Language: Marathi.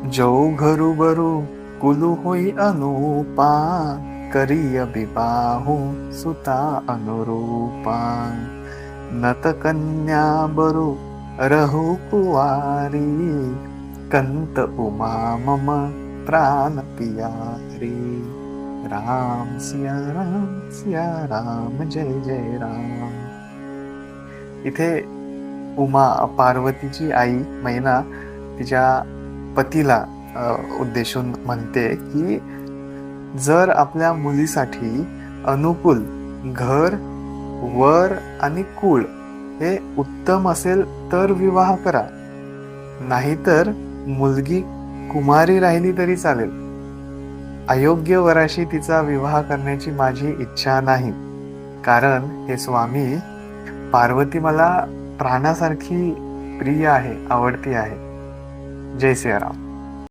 जो घरु बरु कुलु होई अनुपा, करिय बिबाहु सुता अनुरूपा। नत कन्या बरु रहु कुवारी, कंत उमा मम प्राण पियारी। राम सिया राम जय जय राम। इथे उमा पार्वतीची आई मैना तिच्या पतीला उद्देशून म्हणते की जर आपल्या मुलीसाठी अनुकूल घर, वर आणि कुळ हे उत्तम असेल तर विवाह करा, नाहीतर मुलगी कुमारी राहिली तरी चालेल. अयोग्य वराशी तिचा विवाह करण्याची माझी इच्छा नाही, कारण हे स्वामी पार्वती मला प्राणासारखी प्रिय आहे, आवडती आहे. जय सियाराम.